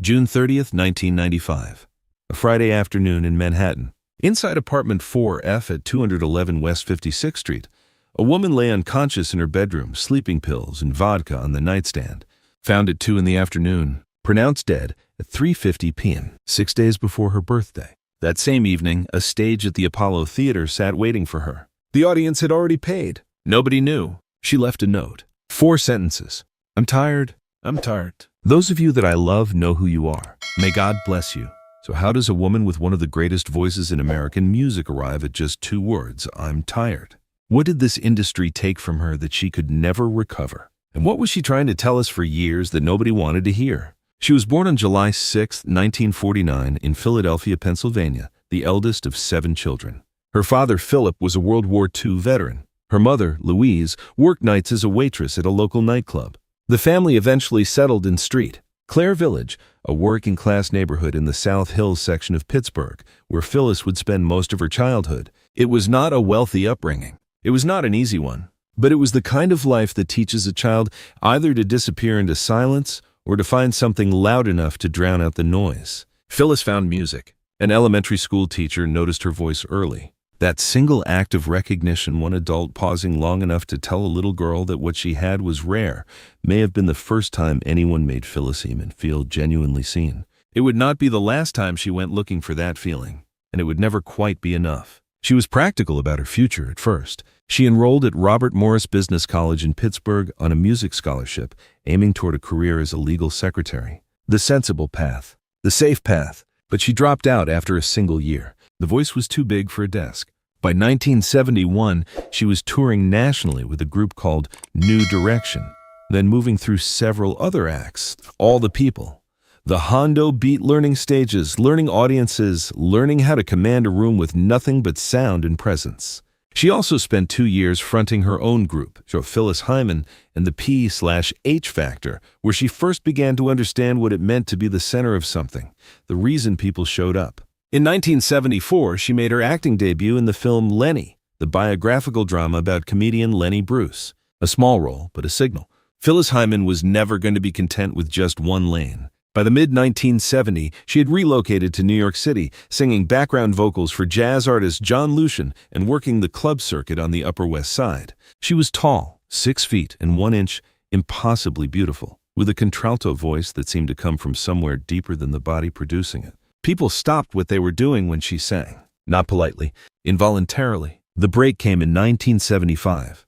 June 30th, 1995. A Friday afternoon in Manhattan. Inside apartment 4F at 211 West 56th Street, a woman lay unconscious in her bedroom, sleeping pills and vodka on the nightstand. Found at 2 in the afternoon, pronounced dead at 3:50 p.m., 6 days before her birthday. That same evening, a stage at the Apollo Theater sat waiting for her. The audience had already paid. Nobody knew. She left a note. 4 sentences. I'm tired. I'm tired. Those of you that I love know who you are. May God bless you. So how does a woman with one of the greatest voices in American music arrive at just 2 words, I'm tired? What did this industry take from her that she could never recover? And what was she trying to tell us for years that nobody wanted to hear? She was born on July 6, 1949 in Philadelphia, Pennsylvania, the eldest of 7 children. Her father, Philip, was a World War II veteran. Her mother, Louise, worked nights as a waitress at a local nightclub. The family eventually settled in St. Clair Village, a working-class neighborhood in the South Hills section of Pittsburgh, where Phyllis would spend most of her childhood. It was not a wealthy upbringing. It was not an easy one. But it was the kind of life that teaches a child either to disappear into silence or to find something loud enough to drown out the noise. Phyllis found music. An elementary school teacher noticed her voice early. That single act of recognition, one adult pausing long enough to tell a little girl that what she had was rare, may have been the first time anyone made Phyllis Hyman feel genuinely seen. It would not be the last time she went looking for that feeling, and it would never quite be enough. She was practical about her future at first. She enrolled at Robert Morris Business College in Pittsburgh on a music scholarship, aiming toward a career as a legal secretary. The sensible path. The safe path. But she dropped out after a single year. The voice was too big for a desk. By 1971, she was touring nationally with a group called New Direction, then moving through several other acts, All the People. The Hondo beat learning stages, learning audiences, learning how to command a room with nothing but sound and presence. She also spent 2 years fronting her own group, Phyllis Hyman and the P/H Factor, where she first began to understand what it meant to be the center of something, the reason people showed up. In 1974, she made her acting debut in the film Lenny, the biographical drama about comedian Lenny Bruce. A small role, but a signal. Phyllis Hyman was never going to be content with just one lane. By the mid-1970s, she had relocated to New York City, singing background vocals for jazz artist John Lucien and working the club circuit on the Upper West Side. She was tall, 6 feet and 1 inch, impossibly beautiful, with a contralto voice that seemed to come from somewhere deeper than the body producing it. People stopped what they were doing when she sang. Not politely, involuntarily. The break came in 1975.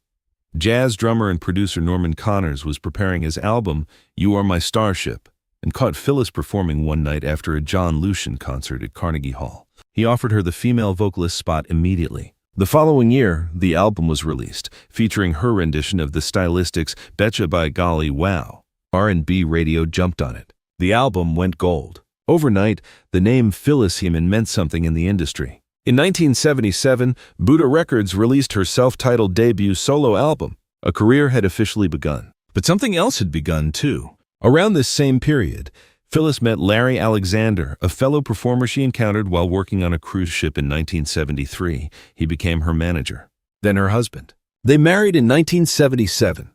Jazz drummer and producer Norman Connors was preparing his album, You Are My Starship, and caught Phyllis performing one night after a John Lucien concert at Carnegie Hall. He offered her the female vocalist spot immediately. The following year, the album was released, featuring her rendition of the Stylistics' Betcha by Golly Wow. R&B radio jumped on it. The album went gold. Overnight, the name Phyllis Hyman meant something in the industry. In 1977, Buddha Records released her self-titled debut solo album. A career had officially begun. But something else had begun, too. Around this same period, Phyllis met Larry Alexander, a fellow performer she encountered while working on a cruise ship in 1973. He became her manager, then her husband. They married in 1977.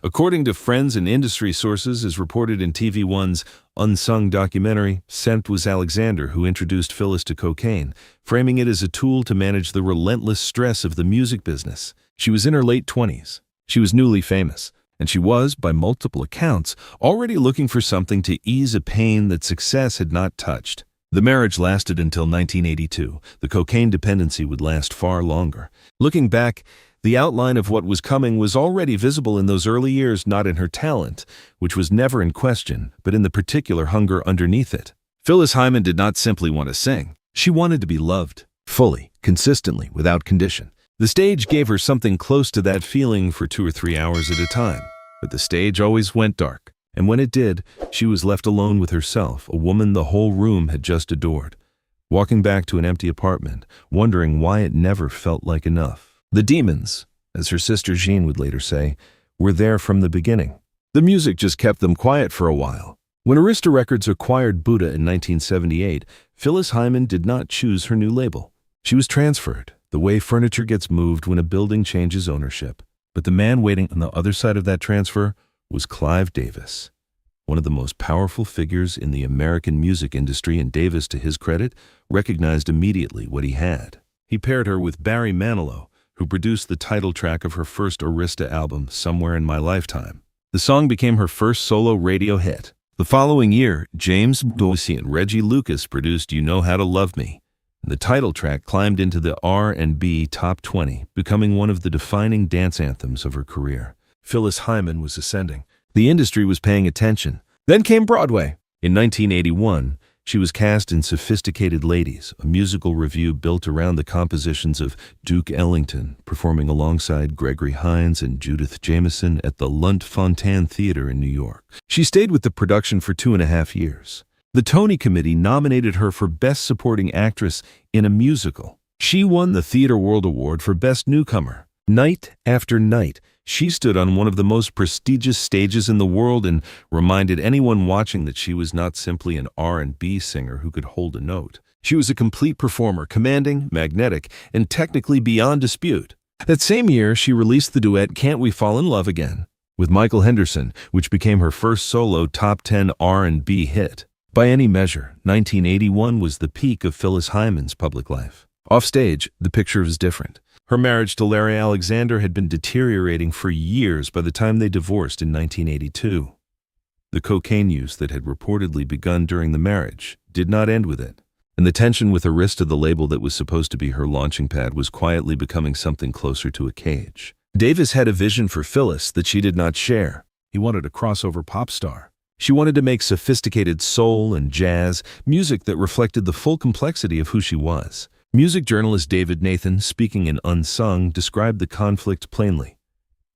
According to friends and industry sources, as reported in TV One's unsung documentary, it was Alexander who introduced Phyllis to cocaine, framing it as a tool to manage the relentless stress of the music business. She was in her late 20s. She was newly famous. And she was, by multiple accounts, already looking for something to ease a pain that success had not touched. The marriage lasted until 1982. The cocaine dependency would last far longer. Looking back, the outline of what was coming was already visible in those early years, not in her talent, which was never in question, but in the particular hunger underneath it. Phyllis Hyman did not simply want to sing. She wanted to be loved, fully, consistently, without condition. The stage gave her something close to that feeling for 2 or 3 hours at a time. But the stage always went dark, and when it did, she was left alone with herself, a woman the whole room had just adored, walking back to an empty apartment, wondering why it never felt like enough. The demons, as her sister Jean would later say, were there from the beginning. The music just kept them quiet for a while. When Arista Records acquired Buddha in 1978, Phyllis Hyman did not choose her new label. She was transferred, the way furniture gets moved when a building changes ownership. But the man waiting on the other side of that transfer was Clive Davis. one of the most powerful figures in the American music industry, and Davis, to his credit, recognized immediately what he had. He paired her with Barry Manilow, who produced the title track of her first Arista album, Somewhere in My Lifetime. The song became her first solo radio hit. The following year, James Dorsey and Reggie Lucas produced You Know How to Love Me. The title track climbed into the R&B Top 20, becoming one of the defining dance anthems of her career. Phyllis Hyman was ascending. The industry was paying attention. Then came Broadway. In 1981, she was cast in Sophisticated Ladies, a musical revue built around the compositions of Duke Ellington, performing alongside Gregory Hines and Judith Jamison at the Lunt Fontanne Theater in New York. She stayed with the production for 2.5 years. The Tony Committee nominated her for Best Supporting Actress in a Musical. She won the Theatre World Award for Best Newcomer. Night after night, she stood on one of the most prestigious stages in the world and reminded anyone watching that she was not simply an R&B singer who could hold a note. She was a complete performer, commanding, magnetic, and technically beyond dispute. That same year, she released the duet Can't We Fall in Love Again with Michael Henderson, which became her first solo top 10 R&B hit. By any measure, 1981 was the peak of Phyllis Hyman's public life. Offstage, the picture was different. Her marriage to Larry Alexander had been deteriorating for years by the time they divorced in 1982. The cocaine use that had reportedly begun during the marriage did not end with it, and the tension with Arista, the label that was supposed to be her launching pad, was quietly becoming something closer to a cage. Davis had a vision for Phyllis that she did not share. He wanted a crossover pop star. She wanted to make sophisticated soul and jazz, music that reflected the full complexity of who she was. Music journalist David Nathan, speaking in Unsung, described the conflict plainly.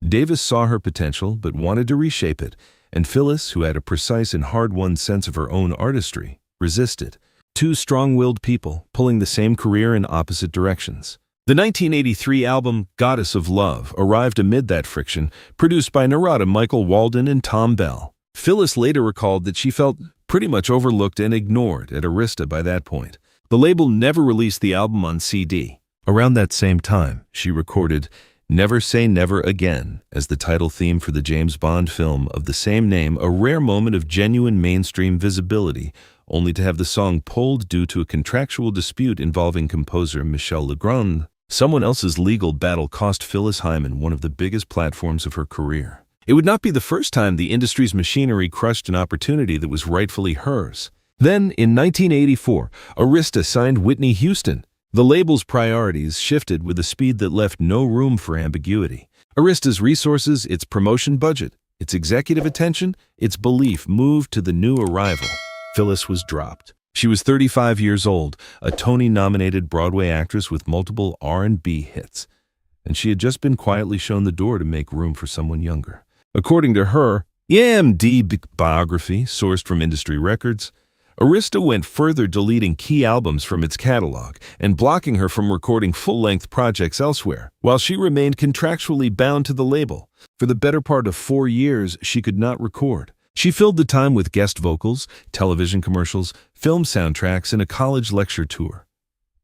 Davis saw her potential but wanted to reshape it, and Phyllis, who had a precise and hard-won sense of her own artistry, resisted. Two strong-willed people pulling the same career in opposite directions. The 1983 album Goddess of Love arrived amid that friction, produced by Narada Michael Walden and Tom Bell. Phyllis later recalled that she felt pretty much overlooked and ignored at Arista by that point. The label never released the album on CD. Around that same time, she recorded Never Say Never Again as the title theme for the James Bond film of the same name, a rare moment of genuine mainstream visibility, only to have the song pulled due to a contractual dispute involving composer Michel Legrand. Someone else's legal battle cost Phyllis Hyman one of the biggest platforms of her career. It would not be the first time the industry's machinery crushed an opportunity that was rightfully hers. Then, in 1984, Arista signed Whitney Houston. The label's priorities shifted with a speed that left no room for ambiguity. Arista's resources, its promotion budget, its executive attention, its belief moved to the new arrival. Phyllis was dropped. She was 35 years old, a Tony-nominated Broadway actress with multiple R&B hits, and she had just been quietly shown the door to make room for someone younger. According to her IMDb biography, sourced from industry records, Arista went further, deleting key albums from its catalog and blocking her from recording full-length projects elsewhere, while she remained contractually bound to the label. For the better part of 4 years, she could not record. She filled the time with guest vocals, television commercials, film soundtracks, and a college lecture tour.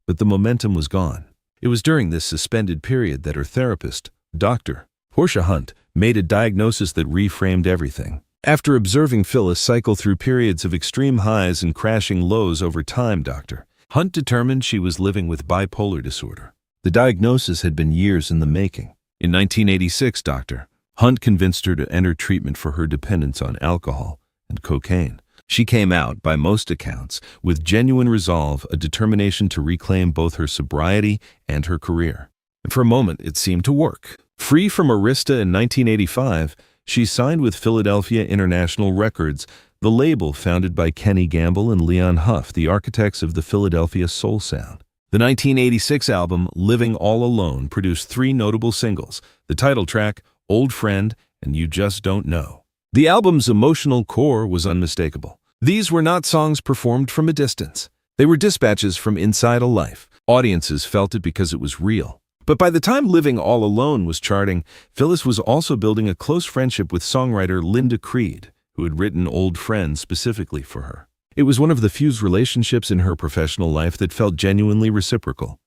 But the momentum was gone. It was during this suspended period that her therapist, Dr. Portia Hunt, made a diagnosis that reframed everything. After observing Phyllis cycle through periods of extreme highs and crashing lows over time, Dr. Hunt determined she was living with bipolar disorder. The diagnosis had been years in the making. In 1986, Dr. Hunt convinced her to enter treatment for her dependence on alcohol and cocaine. She came out, by most accounts, with genuine resolve, a determination to reclaim both her sobriety and her career. And for a moment, it seemed to work. Free from Arista in 1985, she signed with Philadelphia International Records, the label founded by Kenny Gamble and Leon Huff, the architects of the Philadelphia soul sound. The 1986 album, Living All Alone, produced 3 notable singles, the title track, Old Friend, and You Just Don't Know. The album's emotional core was unmistakable. These were not songs performed from a distance. They were dispatches from inside a life. Audiences felt it because it was real. But by the time Living All Alone was charting, Phyllis was also building a close friendship with songwriter Linda Creed, who had written Old Friend specifically for her. It was one of the few relationships in her professional life that felt genuinely reciprocal.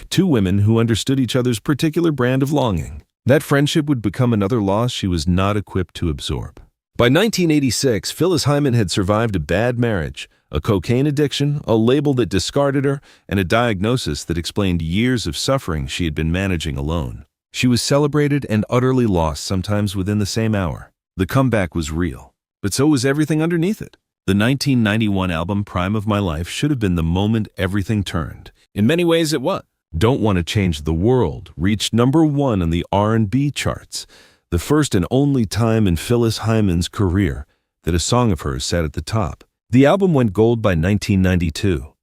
2 women who understood each other's particular brand of longing. That friendship would become another loss she was not equipped to absorb. By 1986, Phyllis Hyman had survived a bad marriage, a cocaine addiction, a label that discarded her, and a diagnosis that explained years of suffering she had been managing alone. She was celebrated and utterly lost sometimes within the same hour. The comeback was real, but so was everything underneath it. The 1991 album Prime of My Life should have been the moment everything turned. In many ways it was. Don't Want to Change the World reached #1 on the R&B charts, the first and only time in Phyllis Hyman's career that a song of hers sat at the top. The album went gold by 1992.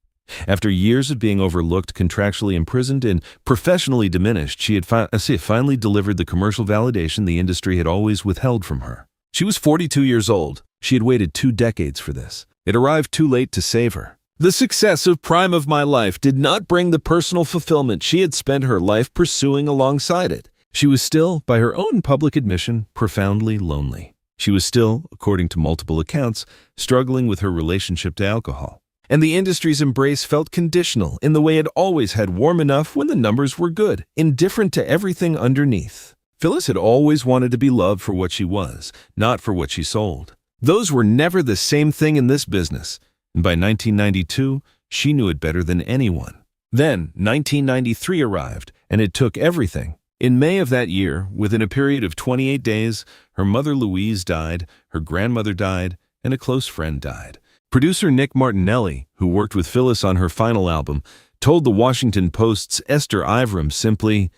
After years of being overlooked, contractually imprisoned, and professionally diminished, she had finally delivered the commercial validation the industry had always withheld from her. She was 42 years old. She had waited 2 decades for this. It arrived too late to save her. The success of Prime of My Life did not bring the personal fulfillment she had spent her life pursuing alongside it. She was still, by her own public admission, profoundly lonely. She was still, according to multiple accounts, struggling with her relationship to alcohol. And the industry's embrace felt conditional in the way it always had, warm enough when the numbers were good, indifferent to everything underneath. Phyllis had always wanted to be loved for what she was, not for what she sold. Those were never the same thing in this business, and by 1992, she knew it better than anyone. Then, 1993 arrived, and it took everything. In May of that year, within a period of 28 days, her mother Louise died, her grandmother died, and a close friend died. Producer Nick Martinelli, who worked with Phyllis on her final album, told the Washington Post's Esther Ivram simply,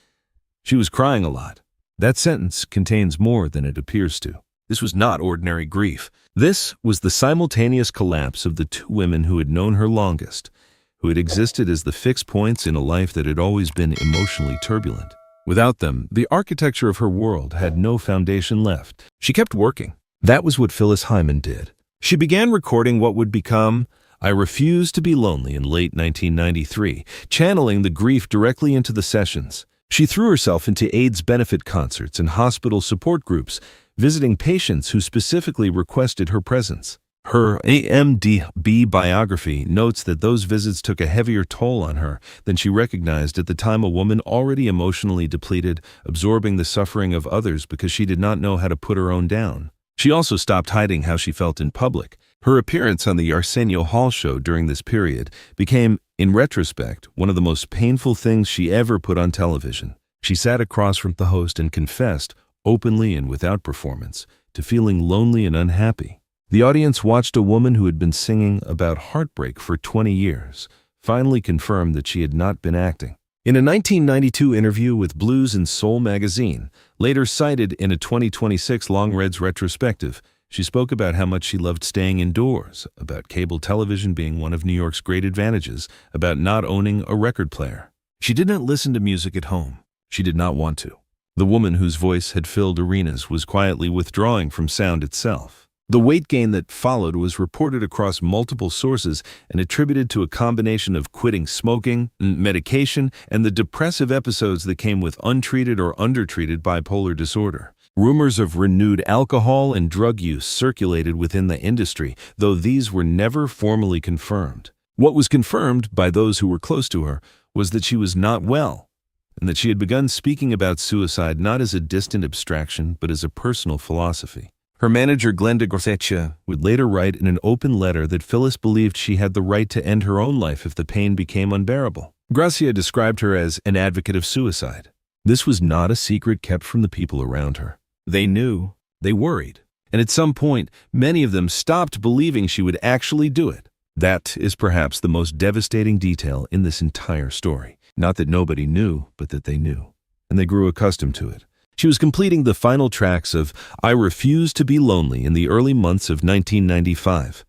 "She was crying a lot." That sentence contains more than it appears to. This was not ordinary grief. This was the simultaneous collapse of the 2 women who had known her longest, who had existed as the fixed points in a life that had always been emotionally turbulent. Without them, the architecture of her world had no foundation left. She kept working. That was what Phyllis Hyman did. She began recording what would become I Refuse to Be Lonely in late 1993, channeling the grief directly into the sessions. She threw herself into AIDS benefit concerts and hospital support groups, visiting patients who specifically requested her presence. Her IMDb biography notes that those visits took a heavier toll on her than she recognized at the time, a woman already emotionally depleted, absorbing the suffering of others because she did not know how to put her own down. She also stopped hiding how she felt in public. Her appearance on the Arsenio Hall show during this period became, in retrospect, one of the most painful things she ever put on television. She sat across from the host and confessed, openly and without performance, to feeling lonely and unhappy. The audience watched a woman who had been singing about heartbreak for 20 years, finally confirm that she had not been acting. In a 1992 interview with Blues and Soul magazine, later cited in a 2026 Long-Reads retrospective, she spoke about how much she loved staying indoors, about cable television being one of New York's great advantages, about not owning a record player. She did not listen to music at home. She did not want to. The woman whose voice had filled arenas was quietly withdrawing from sound itself. The weight gain that followed was reported across multiple sources and attributed to a combination of quitting smoking, medication, and the depressive episodes that came with untreated or undertreated bipolar disorder. Rumors of renewed alcohol and drug use circulated within the industry, though these were never formally confirmed. What was confirmed by those who were close to her was that she was not well, and that she had begun speaking about suicide not as a distant abstraction but as a personal philosophy. Her manager, Glenda Gracia, would later write in an open letter that Phyllis believed she had the right to end her own life if the pain became unbearable. Gracia described her as an advocate of suicide. This was not a secret kept from the people around her. They knew, they worried, and at some point, many of them stopped believing she would actually do it. That is perhaps the most devastating detail in this entire story. Not that nobody knew, but that they knew, and they grew accustomed to it. She was completing the final tracks of I Refuse to Be Lonely in the early months of 1995.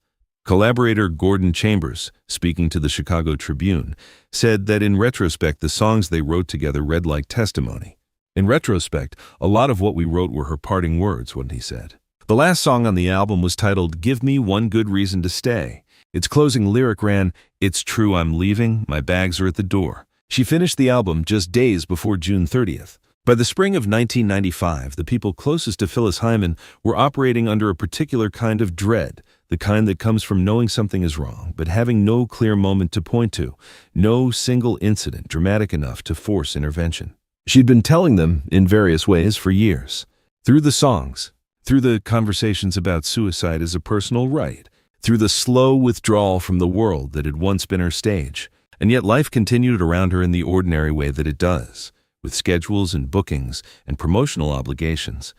Collaborator Gordon Chambers, speaking to the Chicago Tribune, said that in retrospect the songs they wrote together read like testimony. In retrospect, a lot of what we wrote were her parting words, what he said. The last song on the album was titled Give Me One Good Reason to Stay. Its closing lyric ran, It's true I'm leaving, my bags are at the door. She finished the album just days before June 30th. By the spring of 1995, the people closest to Phyllis Hyman were operating under a particular kind of dread, the kind that comes from knowing something is wrong, but having no clear moment to point to, no single incident dramatic enough to force intervention. She'd been telling them, in various ways, for years. Through the songs, through the conversations about suicide as a personal right, through the slow withdrawal from the world that had once been her stage. And yet life continued around her in the ordinary way that it does, with schedules and bookings and promotional obligations,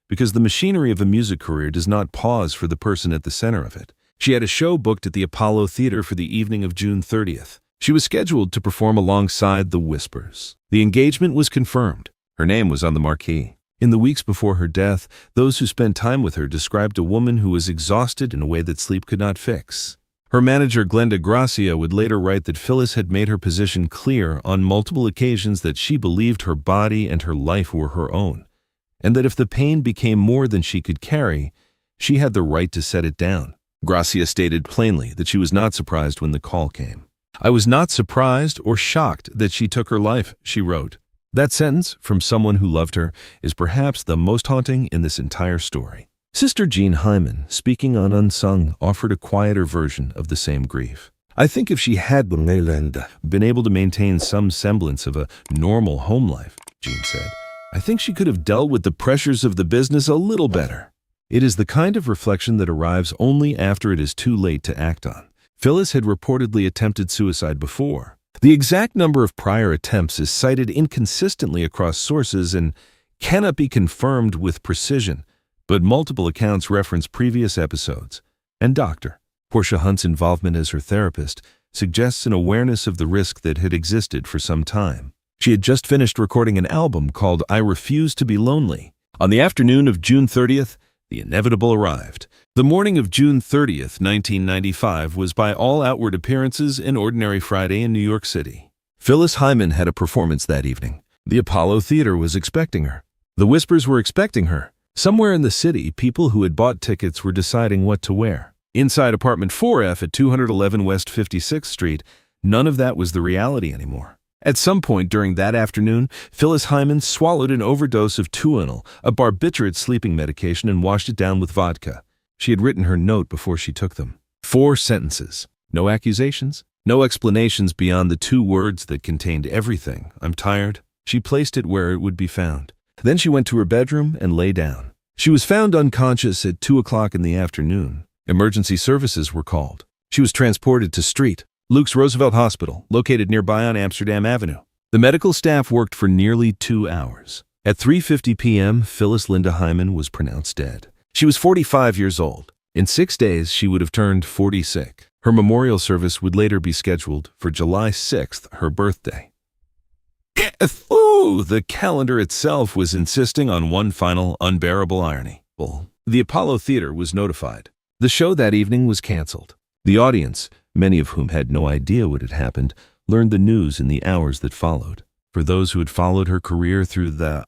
because the machinery of a music career does not pause for the person at the center of it. She had a show booked at the Apollo Theater for the evening of June 30th. She was scheduled to perform alongside the Whispers. The engagement was confirmed. Her name was on the marquee. In the weeks before her death, those who spent time with her described a woman who was exhausted in a way that sleep could not fix. Her manager, Glenda Gracia, would later write that Phyllis had made her position clear on multiple occasions that she believed her body and her life were her own, and that if the pain became more than she could carry, she had the right to set it down. Gracia stated plainly that she was not surprised when the call came. "I was not surprised or shocked that she took her life," she wrote. That sentence, from someone who loved her, is perhaps the most haunting in this entire story. Sister Jean Hyman, speaking on Unsung, offered a quieter version of the same grief. "I think if she had been able to maintain some semblance of a normal home life," Jean said, "I think she could have dealt with the pressures of the business a little better." It is the kind of reflection that arrives only after it is too late to act on. Phyllis had reportedly attempted suicide before. The exact number of prior attempts is cited inconsistently across sources and cannot be confirmed with precision, but multiple accounts reference previous episodes. And Dr. Portia Hunt's involvement as her therapist suggests an awareness of the risk that had existed for some time. She had just finished recording an album called I Refuse to Be Lonely. On the afternoon of June 30th, the inevitable arrived. The morning of June 30th, 1995 was by all outward appearances an ordinary Friday in New York City. Phyllis Hyman had a performance that evening. The Apollo Theater was expecting her. The Whispers were expecting her. Somewhere in the city, people who had bought tickets were deciding what to wear. Inside apartment 4F at 211 West 56th Street, none of that was the reality anymore. At some point during that afternoon, Phyllis Hyman swallowed an overdose of Tuinal, a barbiturate sleeping medication, and washed it down with vodka. She had written her note before she took them. 4 sentences. No accusations, no explanations beyond the 2 words that contained everything. "I'm tired." She placed it where it would be found. Then she went to her bedroom and lay down. She was found unconscious at 2 o'clock in the afternoon. Emergency services were called. She was transported to St. Luke's Roosevelt Hospital, located nearby on Amsterdam Avenue. The medical staff worked for nearly 2 hours. At 3:50 p.m., Phyllis Linda Hyman was pronounced dead. She was 45 years old. In 6 days, she would have turned 46. Her memorial service would later be scheduled for July 6th, her birthday. The calendar itself was insisting on one final unbearable irony. The Apollo Theater was notified. The show that evening was canceled. The audience, many of whom had no idea what had happened, learned the news in the hours that followed. For those who had followed her career through the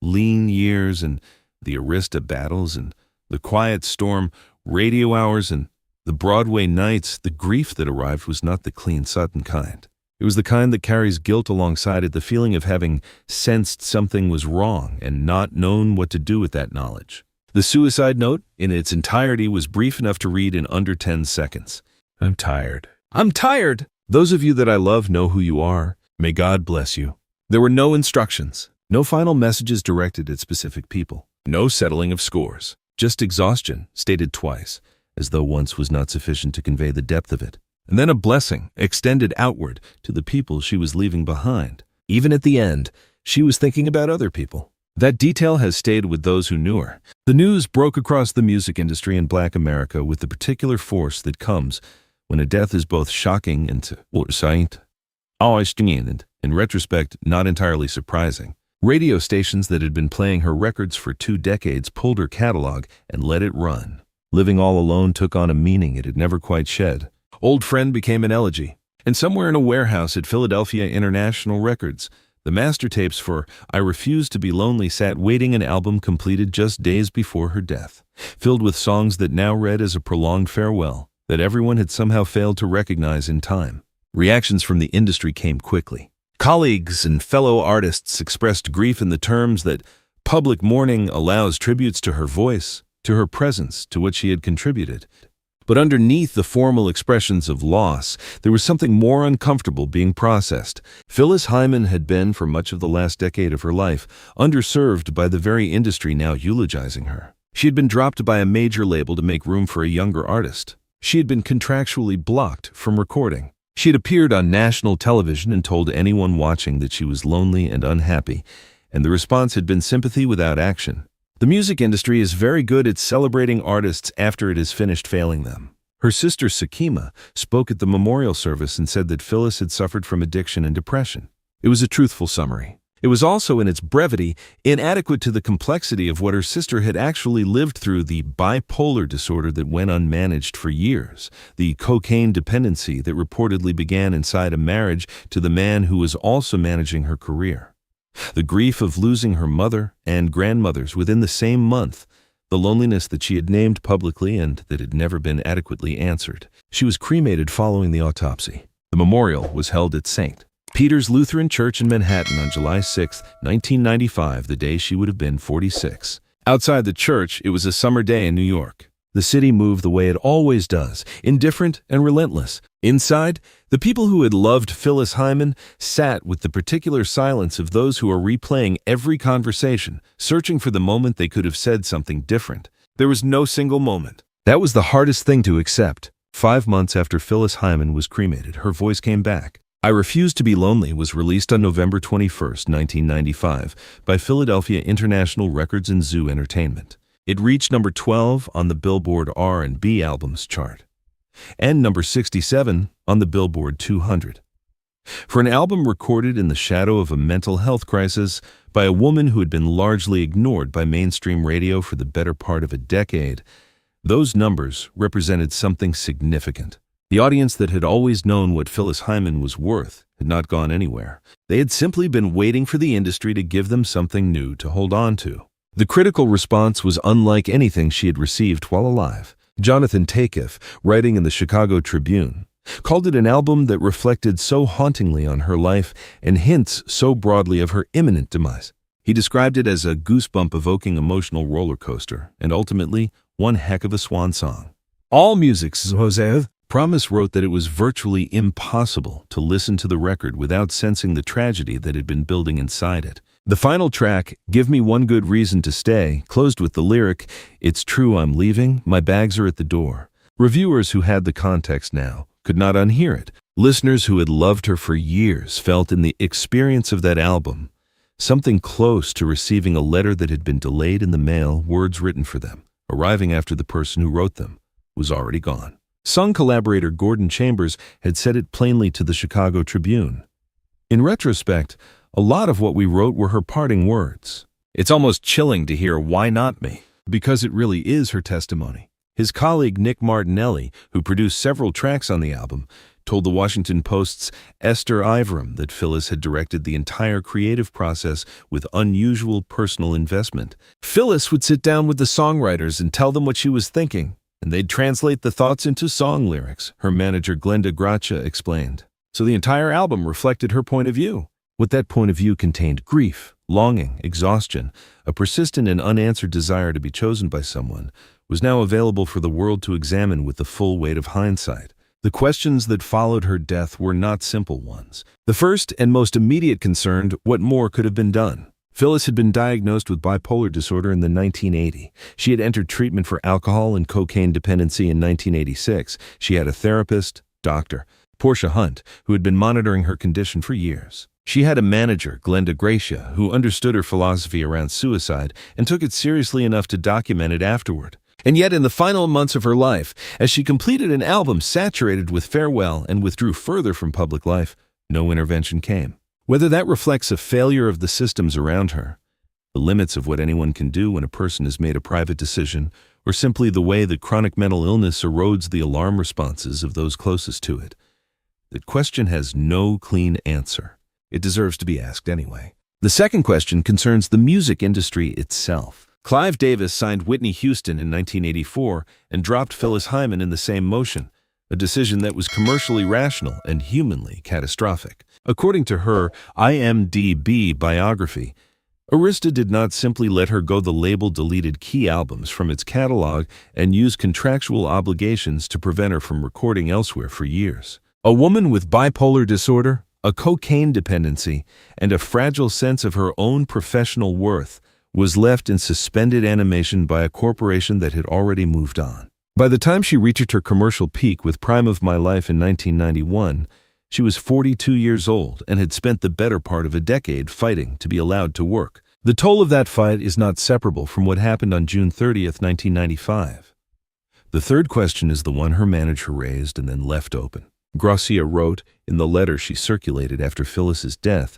lean years and the Arista battles and the quiet storm radio hours and the Broadway nights, the grief that arrived was not the clean, sudden kind. It was the kind that carries guilt alongside it, the feeling of having sensed something was wrong and not known what to do with that knowledge. The suicide note, in its entirety, was brief enough to read in under 10 seconds. "I'm tired. I'm tired. Those of you that I love know who you are. May God bless you." There were no instructions, no final messages directed at specific people, no settling of scores, just exhaustion, stated twice, as though once was not sufficient to convey the depth of it. And then a blessing extended outward to the people she was leaving behind. Even at the end, she was thinking about other people. That detail has stayed with those who knew her. The news broke across the music industry in Black America with the particular force that comes when a death is both shocking and in retrospect, not entirely surprising. Radio stations that had been playing her records for 2 decades pulled her catalog and let it run. Living All Alone took on a meaning it had never quite shed. Old Friend became an elegy. And somewhere in a warehouse at Philadelphia International Records, the master tapes for I Refuse to Be Lonely sat waiting, an album completed just days before her death, filled with songs that now read as a prolonged farewell that everyone had somehow failed to recognize in time. Reactions from the industry came quickly. Colleagues and fellow artists expressed grief in the terms that public mourning allows tributes to her voice, to her presence, to what she had contributed. But underneath the formal expressions of loss, there was something more uncomfortable being processed. Phyllis Hyman had been, for much of the last decade of her life, underserved by the very industry now eulogizing her. She had been dropped by a major label to make room for a younger artist. She had been contractually blocked from recording. She had appeared on national television and told anyone watching that she was lonely and unhappy, and the response had been sympathy without action. The music industry is very good at celebrating artists after it has finished failing them. Her sister Sakima spoke at the memorial service and said that Phyllis had suffered from addiction and depression. It was a truthful summary. It was also, in its brevity, inadequate to the complexity of what her sister had actually lived through: the bipolar disorder that went unmanaged for years, the cocaine dependency that reportedly began inside a marriage to the man who was also managing her career, the grief of losing her mother and grandmothers within the same month, the loneliness that she had named publicly and that had never been adequately answered. She was cremated following the autopsy. The memorial was held at St. Peter's Lutheran Church in Manhattan on July 6, 1995, the day she would have been 46. Outside the church, it was a summer day in New York. The city moved the way it always does, indifferent and relentless. Inside, the people who had loved Phyllis Hyman sat with the particular silence of those who are replaying every conversation, searching for the moment they could have said something different. There was no single moment. That was the hardest thing to accept. 5 months after Phyllis Hyman was cremated, her voice came back. I Refuse to Be Lonely was released on November 21, 1995, by Philadelphia International Records and Zoo Entertainment. It reached number 12 on the Billboard R&B Albums chart, and number 67 on the Billboard 200. For an album recorded in the shadow of a mental health crisis by a woman who had been largely ignored by mainstream radio for the better part of a decade, those numbers represented something significant. The audience that had always known what Phyllis Hyman was worth had not gone anywhere. They had simply been waiting for the industry to give them something new to hold on to. The critical response was unlike anything she had received while alive. Jonathan Takeif, writing in the Chicago Tribune, called it an album that reflected so hauntingly on her life and hints so broadly of her imminent demise. He described it as a goosebump-evoking emotional roller coaster, and ultimately, one heck of a swan song. All music's Jose Promise wrote that it was virtually impossible to listen to the record without sensing the tragedy that had been building inside it. The final track, Give Me One Good Reason to Stay, closed with the lyric, "It's true I'm leaving, my bags are at the door." Reviewers who had the context now could not unhear it. Listeners who had loved her for years felt in the experience of that album something close to receiving a letter that had been delayed in the mail, words written for them, arriving after the person who wrote them was already gone. Song collaborator Gordon Chambers had said it plainly to the Chicago Tribune. In retrospect, a lot of what we wrote were her parting words. It's almost chilling to hear "Why not me?" because it really is her testimony. His colleague Nick Martinelli, who produced several tracks on the album, told the Washington Post's Esther Iverum that Phyllis had directed the entire creative process with unusual personal investment. Phyllis would sit down with the songwriters and tell them what she was thinking, and they'd translate the thoughts into song lyrics, her manager Glenda Gracia explained. So the entire album reflected her point of view. What that point of view contained: grief, longing, exhaustion, a persistent and unanswered desire to be chosen by someone, was now available for the world to examine with the full weight of hindsight. The questions that followed her death were not simple ones. The first and most immediate concerned what more could have been done. Phyllis had been diagnosed with bipolar disorder in 1980. She had entered treatment for alcohol and cocaine dependency in 1986. She had a therapist, Dr. Portia Hunt, who had been monitoring her condition for years. She had a manager, Glenda Gracia, who understood her philosophy around suicide and took it seriously enough to document it afterward. And yet, in the final months of her life, as she completed an album saturated with farewell and withdrew further from public life, no intervention came. Whether that reflects a failure of the systems around her, the limits of what anyone can do when a person has made a private decision, or simply the way that chronic mental illness erodes the alarm responses of those closest to it, that question has no clean answer. It deserves to be asked anyway. The second question concerns the music industry itself. Clive Davis signed Whitney Houston in 1984 and dropped Phyllis Hyman in the same motion, a decision that was commercially rational and humanly catastrophic. According to her IMDb biography, Arista did not simply let her go. The label deleted key albums from its catalog and used contractual obligations to prevent her from recording elsewhere for years. A woman with bipolar disorder, a cocaine dependency, and a fragile sense of her own professional worth was left in suspended animation by a corporation that had already moved on. By the time she reached her commercial peak with Prime of My Life in 1991, she was 42 years old and had spent the better part of a decade fighting to be allowed to work. The toll of that fight is not separable from what happened on June 30th, 1995. The third question is the one her manager raised and then left open. Gracia wrote in the letter she circulated after Phyllis's death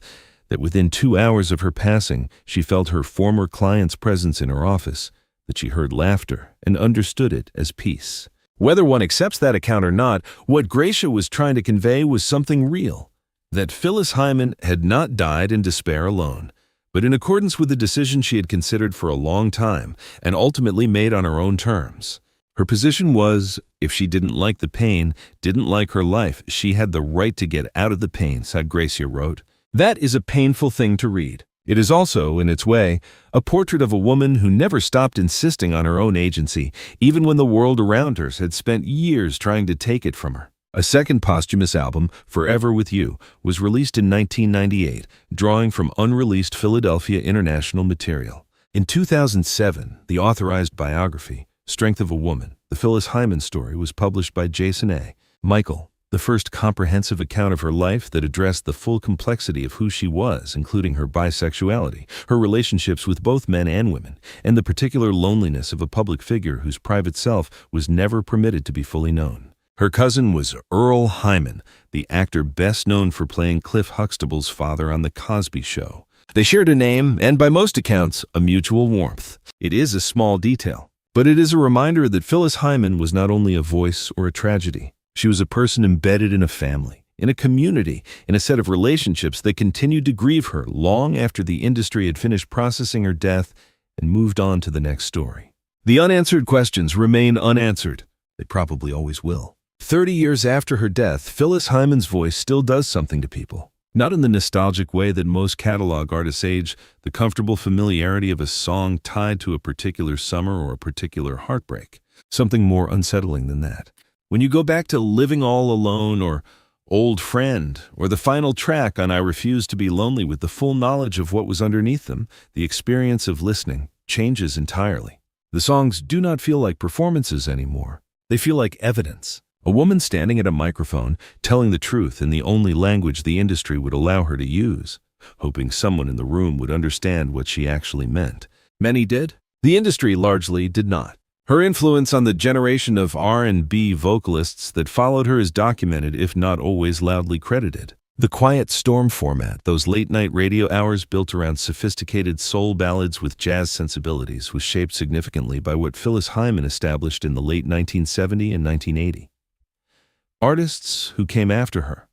that within 2 hours of her passing, she felt her former client's presence in her office, that she heard laughter and understood it as peace. Whether one accepts that account or not, what Gracia was trying to convey was something real, that Phyllis Hyman had not died in despair alone, but in accordance with the decision she had considered for a long time and ultimately made on her own terms. Her position was, if she didn't like the pain, didn't like her life, she had the right to get out of the pain, said Gracia wrote. That is a painful thing to read. It is also, in its way, a portrait of a woman who never stopped insisting on her own agency, even when the world around her had spent years trying to take it from her. A second posthumous album, Forever With You, was released in 1998, drawing from unreleased Philadelphia International material. In 2007, the authorized biography, Strength of a Woman, the Phyllis Hyman story, was published by Jason A. Michael, the first comprehensive account of her life that addressed the full complexity of who she was, including her bisexuality, her relationships with both men and women, and the particular loneliness of a public figure whose private self was never permitted to be fully known. Her cousin was Earl Hyman, the actor best known for playing Cliff Huxtable's father on The Cosby Show. They shared a name and, by most accounts, a mutual warmth. It is a small detail, but it is a reminder that Phyllis Hyman was not only a voice or a tragedy. She was a person embedded in a family, in a community, in a set of relationships that continued to grieve her long after the industry had finished processing her death and moved on to the next story. The unanswered questions remain unanswered. They probably always will. 30 years after her death, Phyllis Hyman's voice still does something to people. Not in the nostalgic way that most catalog artists age, the comfortable familiarity of a song tied to a particular summer or a particular heartbreak. Something more unsettling than that. When you go back to Living All Alone or Old Friend or the final track on I Refuse to Be Lonely with the full knowledge of what was underneath them, the experience of listening changes entirely. The songs do not feel like performances anymore. They feel like evidence. A woman standing at a microphone, telling the truth in the only language the industry would allow her to use, hoping someone in the room would understand what she actually meant. Many did. The industry largely did not. Her influence on the generation of R&B vocalists that followed her is documented, if not always loudly credited. The quiet storm format, those late-night radio hours built around sophisticated soul ballads with jazz sensibilities, was shaped significantly by what Phyllis Hyman established in the late 1970s and 1980. Artists who came after her,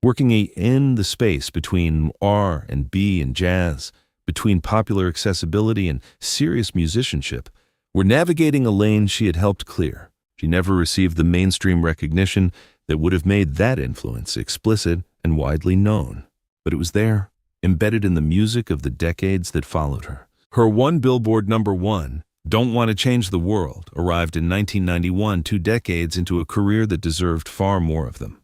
working in the space between R&B and jazz, between popular accessibility and serious musicianship, were navigating a lane she had helped clear. She never received the mainstream recognition that would have made that influence explicit and widely known. But it was there, embedded in the music of the decades that followed her. Her one Billboard #1, Don't Want to Change the World, arrived in 1991, 2 decades into a career that deserved far more of them.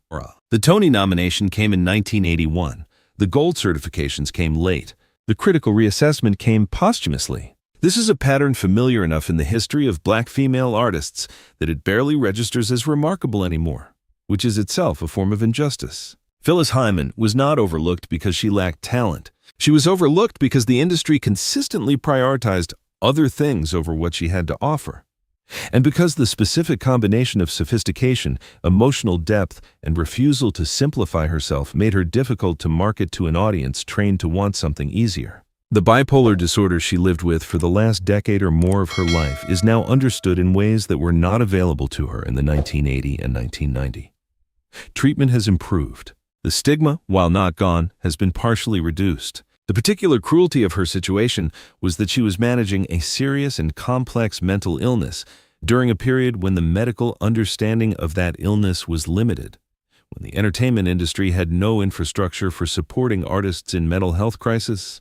The Tony nomination came in 1981. The gold certifications came late. The critical reassessment came posthumously. This is a pattern familiar enough in the history of black female artists that it barely registers as remarkable anymore, which is itself a form of injustice. Phyllis Hyman was not overlooked because she lacked talent. She was overlooked because the industry consistently prioritized other things over what she had to offer, and because the specific combination of sophistication, emotional depth, and refusal to simplify herself made her difficult to market to an audience trained to want something easier. The bipolar disorder she lived with for the last decade or more of her life is now understood in ways that were not available to her in the 1980s and 1990s. Treatment has improved. The stigma, while not gone, has been partially reduced. The particular cruelty of her situation was that she was managing a serious and complex mental illness during a period when the medical understanding of that illness was limited, when the entertainment industry had no infrastructure for supporting artists in mental health crisis,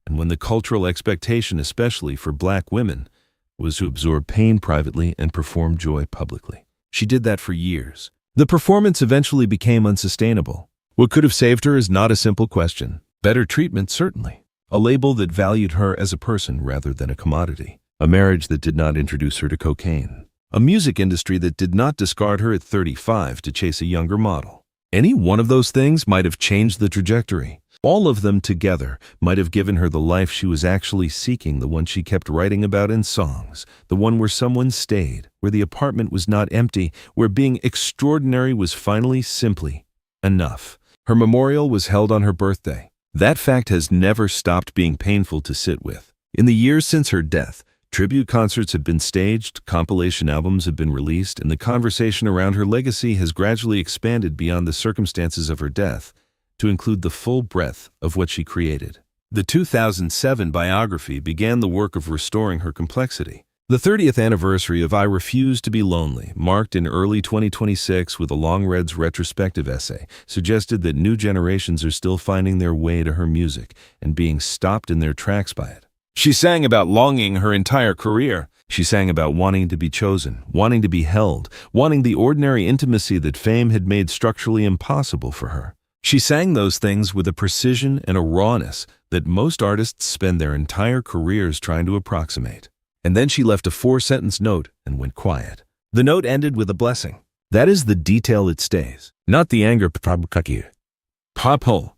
and when the cultural expectation, especially for black women, was to absorb pain privately and perform joy publicly. She did that for years. The performance eventually became unsustainable. What could have saved her is not a simple question. Better treatment, certainly. A label that valued her as a person rather than a commodity. A marriage that did not introduce her to cocaine. A music industry that did not discard her at 35 to chase a younger model. Any one of those things might have changed the trajectory. All of them together might have given her the life she was actually seeking, the one she kept writing about in songs, the one where someone stayed, where the apartment was not empty, where being extraordinary was finally simply enough. Her memorial was held on her birthday. That fact has never stopped being painful to sit with. In the years since her death, tribute concerts have been staged, compilation albums have been released, and the conversation around her legacy has gradually expanded beyond the circumstances of her death to include the full breadth of what she created. The 2007 biography began the work of restoring her complexity. The 30th anniversary of I Refuse to Be Lonely, marked in early 2026 with a long-read retrospective essay, suggested that new generations are still finding their way to her music and being stopped in their tracks by it. She sang about longing her entire career. She sang about wanting to be chosen, wanting to be held, wanting the ordinary intimacy that fame had made structurally impossible for her. She sang those things with a precision and a rawness that most artists spend their entire careers trying to approximate. And then she left a 4-sentence note and went quiet. The note ended with a blessing. That is the detail that stays, not the anger Papo.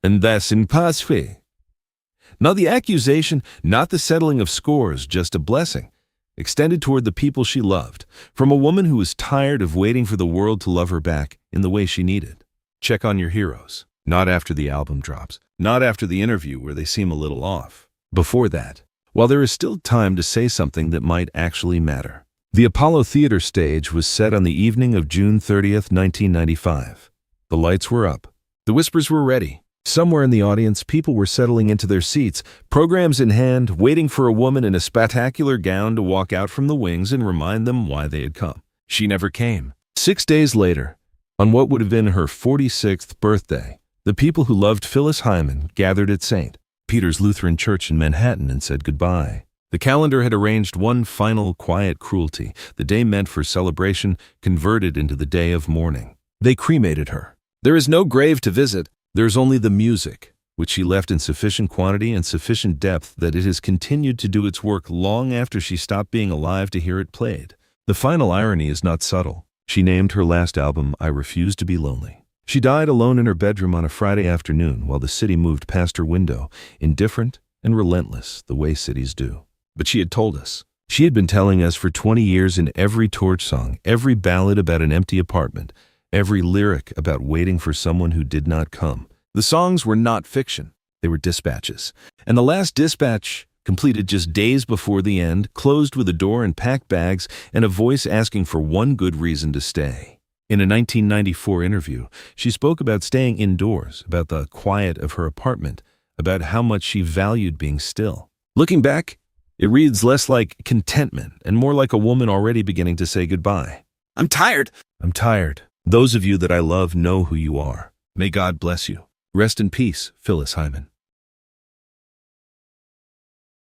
And that's impossible. Not the accusation, not the settling of scores, just a blessing, extended toward the people she loved, from a woman who was tired of waiting for the world to love her back in the way she needed. Check on your heroes, not after the album drops, not after the interview where they seem a little off. Before that, while there is still time to say something that might actually matter. The Apollo Theater stage was set on the evening of June 30th, 1995. The lights were up. The whispers were ready. Somewhere in the audience, people were settling into their seats, programs in hand, waiting for a woman in a spectacular gown to walk out from the wings and remind them why they had come. She never came. 6 days later, on what would have been her 46th birthday, the people who loved Phyllis Hyman gathered at St. Peter's Lutheran Church in Manhattan and said goodbye. The calendar had arranged one final quiet cruelty, the day meant for celebration converted into the day of mourning. They cremated her. There is no grave to visit. There is only the music, which she left in sufficient quantity and sufficient depth that it has continued to do its work long after she stopped being alive to hear it played. The final irony is not subtle. She named her last album, I Refuse to Be Lonely. She died alone in her bedroom on a Friday afternoon while the city moved past her window, indifferent and relentless the way cities do. But she had told us. She had been telling us for 20 years in every torch song, every ballad about an empty apartment, every lyric about waiting for someone who did not come. The songs were not fiction. They were dispatches. And the last dispatch, completed just days before the end, closed with a door and packed bags and a voice asking for one good reason to stay. In a 1994 interview, she spoke about staying indoors, about the quiet of her apartment, about how much she valued being still. Looking back, it reads less like contentment and more like a woman already beginning to say goodbye. I'm tired. I'm tired. Those of you that I love know who you are. May God bless you. Rest in peace, Phyllis Hyman.